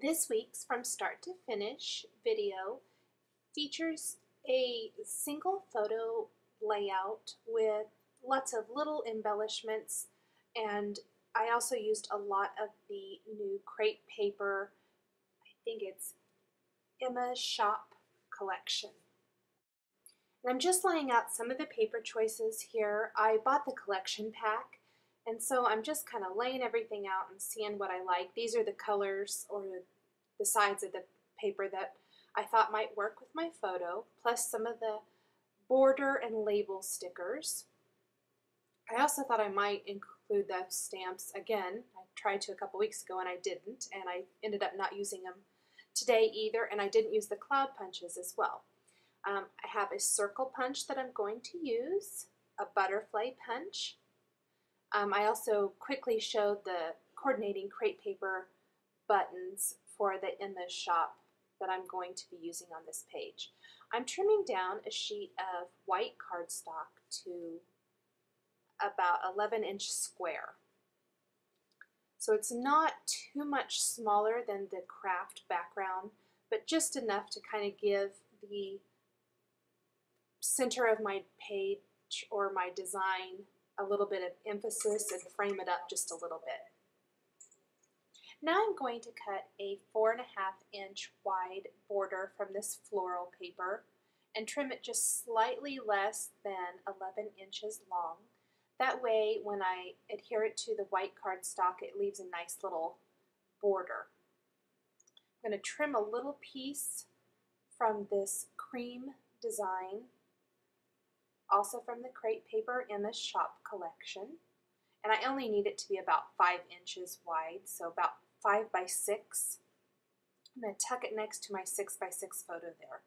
This week's From Start to Finish video features a single photo layout with lots of little embellishments, and I also used a lot of the new crepe paper. I think it's Emma's Shop collection. And I'm just laying out some of the paper choices here. I bought the collection pack, and so I'm just kind of laying everything out and seeing what I like. These are the colors or the sides of the paper that I thought might work with my photo, plus some of the border and label stickers. I also thought I might include the stamps again. I tried to a couple weeks ago and I didn't, and I ended up not using them today either, and I didn't use the cloud punches as well. I have a circle punch that I'm going to use, a butterfly punch. I also quickly showed the coordinating crepe paper buttons for the Emma's Shop that I'm going to be using on this page. I'm trimming down a sheet of white cardstock to about 11-inch square. So it's not too much smaller than the craft background, but just enough to kind of give the center of my page or my design a little bit of emphasis and frame it up just a little bit. Now I'm going to cut a 4.5-inch wide border from this floral paper and trim it just slightly less than 11 inches long. That way, when I adhere it to the white cardstock, it leaves a nice little border. I'm going to trim a little piece from this cream design, also from the crepe paper Emma's Shop collection. And I only need it to be about 5 inches wide, so about 5 by 6. I'm going to tuck it next to my 6 by 6 photo there.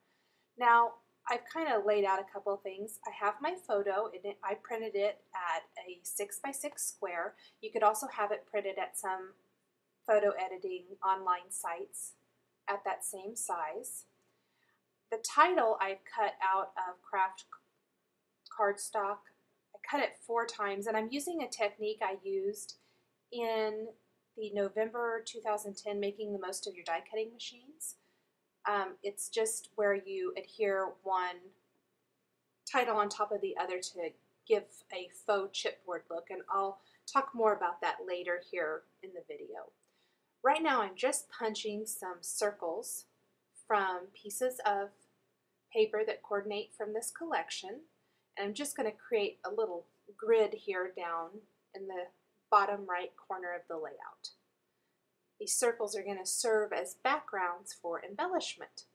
Now, I've kind of laid out a couple of things. I have my photo, and I printed it at a 6 by 6 square. You could also have it printed at some photo editing online sites at that same size. The title I've cut out of craft cardstock. I cut it 4 times, and I'm using a technique I used in the November 2010 Making the Most of Your Die Cutting Machines. It's just where you adhere one title on top of the other to give a faux chipboard look, and I'll talk more about that later here in the video. Right now I'm just punching some circles from pieces of paper that coordinate from this collection, and I'm just going to create a little grid here down in the bottom right corner of the layout. These circles are going to serve as backgrounds for embellishment.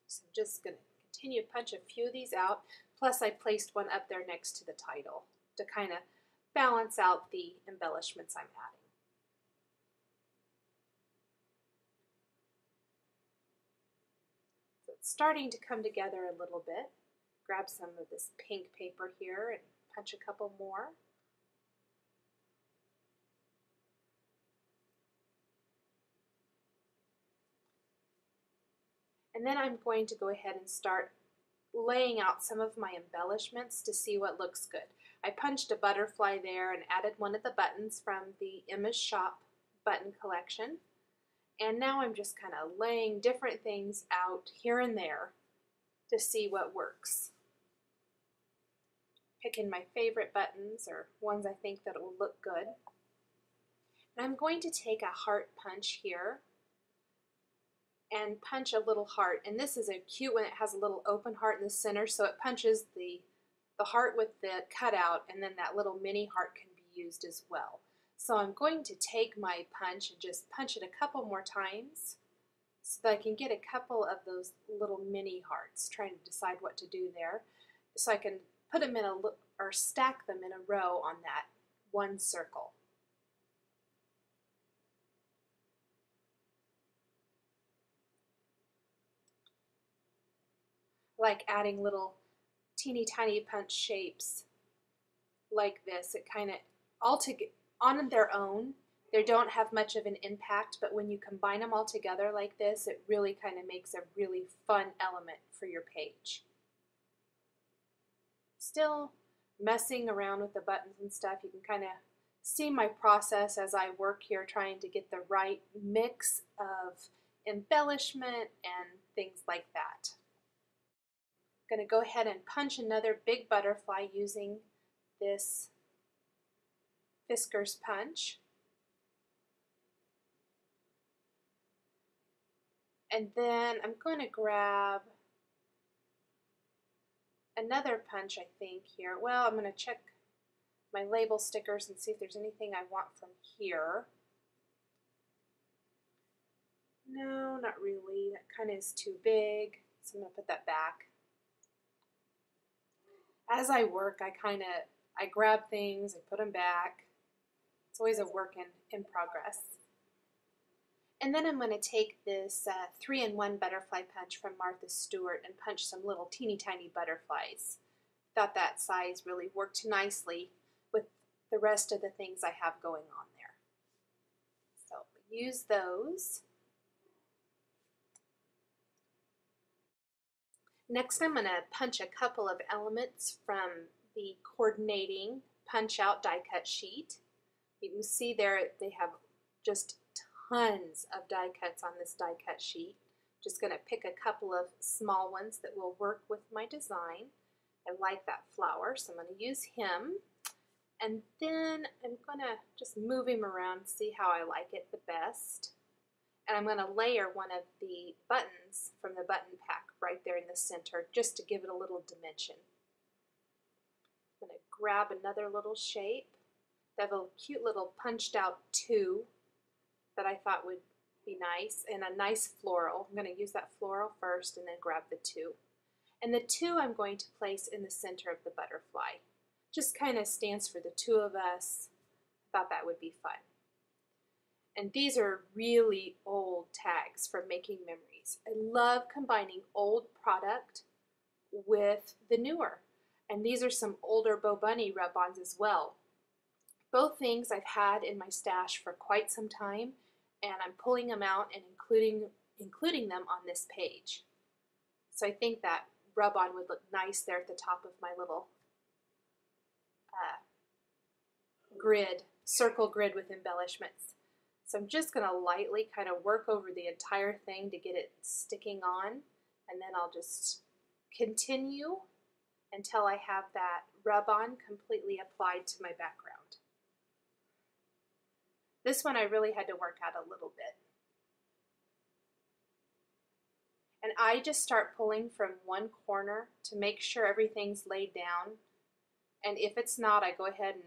So I'm just going to continue to punch a few of these out, plus I placed one up there next to the title to kind of balance out the embellishments I'm adding. So it's starting to come together a little bit. Grab some of this pink paper here and punch a couple more. And then I'm going to go ahead and start laying out some of my embellishments to see what looks good. I punched a butterfly there and added one of the buttons from the Emma's Shop button collection. And now I'm just kind of laying different things out here and there to see what works. Picking my favorite buttons or ones I think that will look good. And I'm going to take a heart punch here and punch a little heart. And this is a cute one. It has a little open heart in the center, so it punches the heart with the cutout, and then that little mini heart can be used as well. So I'm going to take my punch and just punch it a couple more times so that I can get a couple of those little mini hearts, trying to decide what to do there. So I can put them in or stack them in a row on that one circle. Like adding little teeny tiny punch shapes like this. It kind of, on their own, they don't have much of an impact, but when you combine them all together like this, it really kind of makes a really fun element for your page. Still messing around with the buttons and stuff, you can kind of see my process as I work here, trying to get the right mix of embellishment and things like that. I'm going to go ahead and punch another big butterfly using this Fiskars punch. And then I'm going to grab another punch, I think, here. Well, I'm going to check my label stickers and see if there's anything I want from here. No, not really. That kind of is too big, so I'm going to put that back. As I work, I grab things, I put them back. It's always a work in progress. And then I'm going to take this 3-in-1 butterfly punch from Martha Stewart and punch some little teeny tiny butterflies. Thought that size really worked nicely with the rest of the things I have going on there. So use those. Next, I'm going to punch a couple of elements from the coordinating punch out die cut sheet. You can see there they have just tons of die cuts on this die cut sheet. Just going to pick a couple of small ones that will work with my design. I like that flower, so I'm going to use him. And then I'm going to just move him around, see how I like it the best. And I'm going to layer one of the buttons from the button pack right there in the center just to give it a little dimension. I'm going to grab another little shape. They have a cute little punched out 2 that I thought would be nice, and a nice floral. I'm going to use that floral first and then grab the 2. And the 2 I'm going to place in the center of the butterfly. Just kind of stands for the 2 of us. I thought that would be fun. And these are really old tags from Making Memories. I love combining old product with the newer. And these are some older Bo Bunny rub-ons as well. Both things I've had in my stash for quite some time, and I'm pulling them out and including them on this page. So I think that rub-on would look nice there at the top of my little grid, circle grid with embellishments. So I'm just going to lightly kind of work over the entire thing to get it sticking on, and then I'll just continue until I have that rub-on completely applied to my background. This one I really had to work out a little bit. And I just start pulling from one corner to make sure everything's laid down. And if it's not, I go ahead and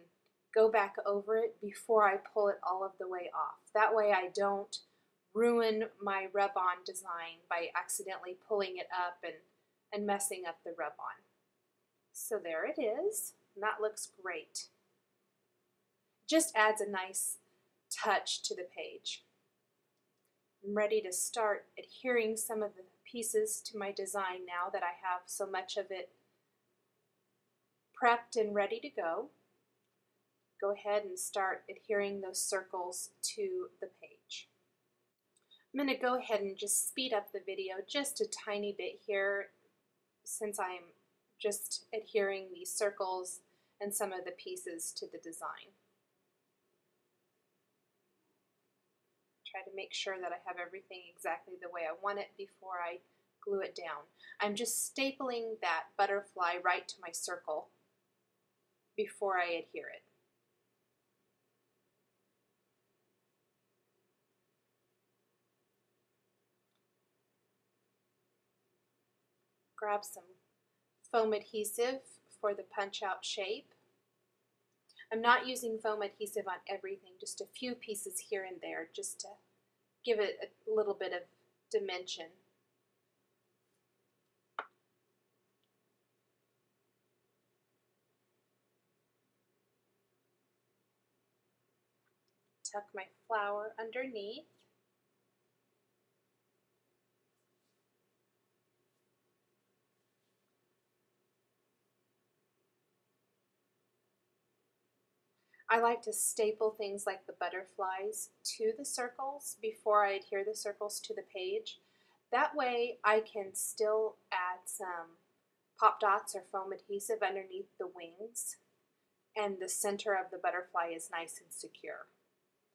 go back over it before I pull it all of the way off. That way I don't ruin my rub-on design by accidentally pulling it up and messing up the rub-on. So there it is, and that looks great. Just adds a nice touch to the page. I'm ready to start adhering some of the pieces to my design now that I have so much of it prepped and ready to go. Go ahead and start adhering those circles to the page. I'm going to go ahead and just speed up the video just a tiny bit here since I'm just adhering these circles and some of the pieces to the design. Try to make sure that I have everything exactly the way I want it before I glue it down. I'm just stapling that butterfly right to my circle before I adhere it. Grab some foam adhesive for the punch-out shape. I'm not using foam adhesive on everything, just a few pieces here and there, just to give it a little bit of dimension. Tuck my flower underneath. I like to staple things like the butterflies to the circles before I adhere the circles to the page. That way I can still add some pop dots or foam adhesive underneath the wings and the center of the butterfly is nice and secure.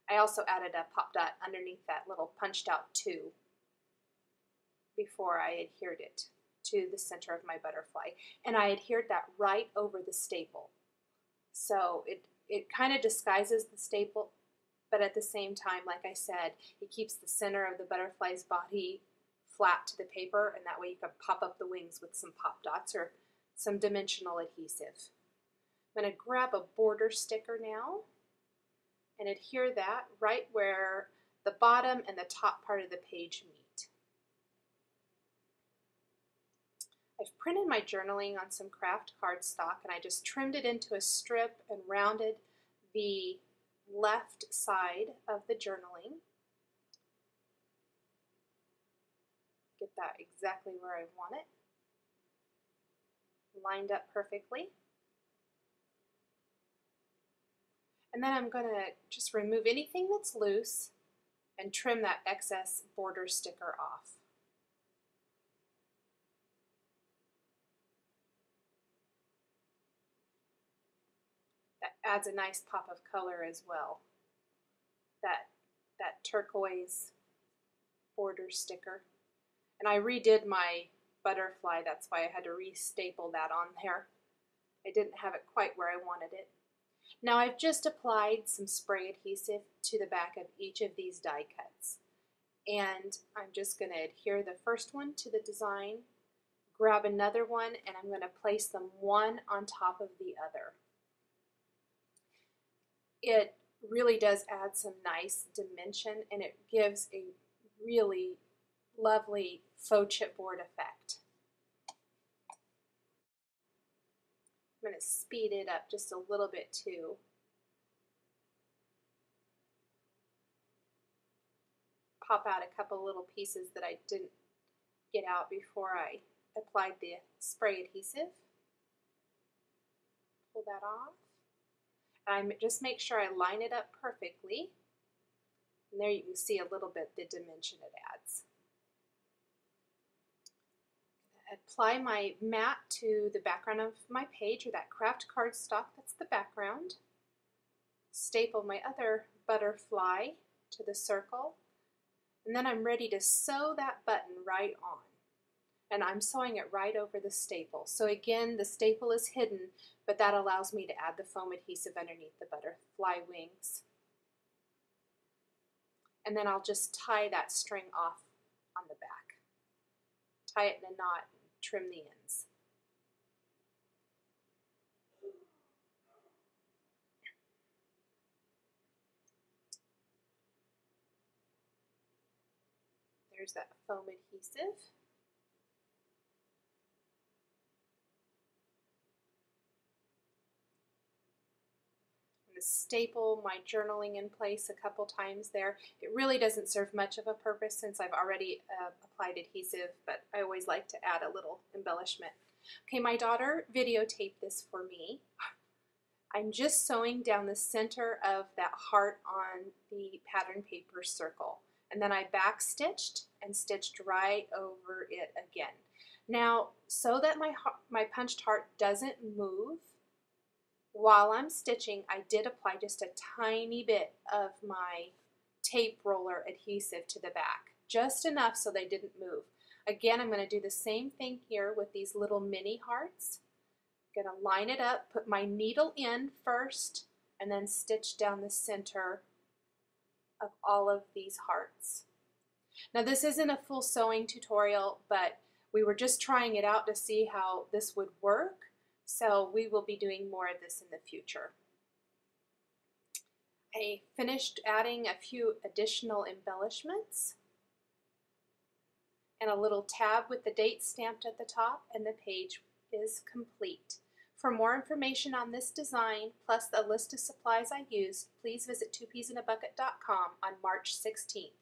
I also added a pop dot underneath that little punched out 2 before I adhered it to the center of my butterfly. And I adhered that right over the staple. So it kind of disguises the staple, but at the same time, like I said, it keeps the center of the butterfly's body flat to the paper, and that way you can pop up the wings with some pop dots or some dimensional adhesive. I'm going to grab a border sticker now and adhere that right where the bottom and the top part of the page meet. I've printed my journaling on some craft cardstock, and I just trimmed it into a strip and rounded the left side of the journaling. Get that exactly where I want it. Lined up perfectly. And then I'm going to just remove anything that's loose and trim that excess border sticker off. That adds a nice pop of color as well. That turquoise border sticker. And I redid my butterfly, that's why I had to re-staple that on there. I didn't have it quite where I wanted it. Now I've just applied some spray adhesive to the back of each of these die cuts. And I'm just going to adhere the first one to the design, grab another one, and I'm going to place them one on top of the other. It really does add some nice dimension, and it gives a really lovely faux chipboard effect. I'm going to speed it up just a little bit too. Pop out a couple little pieces that I didn't get out before I applied the spray adhesive. Pull that off. And I just make sure I line it up perfectly. And there you can see a little bit the dimension it adds. Apply my mat to the background of my page, or that craft cardstock, that's the background. Staple my other butterfly to the circle, and then I'm ready to sew that button right on. And I'm sewing it right over the staple. So again, the staple is hidden, but that allows me to add the foam adhesive underneath the butterfly wings. And then I'll just tie that string off on the back. Tie it in a knot and trim the ends. There's that foam adhesive. Staple my journaling in place a couple times there. It really doesn't serve much of a purpose since I've already applied adhesive, but I always like to add a little embellishment. Okay, my daughter videotaped this for me. I'm just sewing down the center of that heart on the pattern paper circle, and then I back stitched and stitched right over it again. Now, so that my punched heart doesn't move, while I'm stitching, I did apply just a tiny bit of my tape roller adhesive to the back, just enough so they didn't move. Again, I'm going to do the same thing here with these little mini hearts. I'm going to line it up, put my needle in first, and then stitch down the center of all of these hearts. Now this isn't a full sewing tutorial, but we were just trying it out to see how this would work. So we will be doing more of this in the future. I finished adding a few additional embellishments and a little tab with the date stamped at the top, and the page is complete. For more information on this design, plus a list of supplies I used, please visit 2peasinabucket.com on March 16th.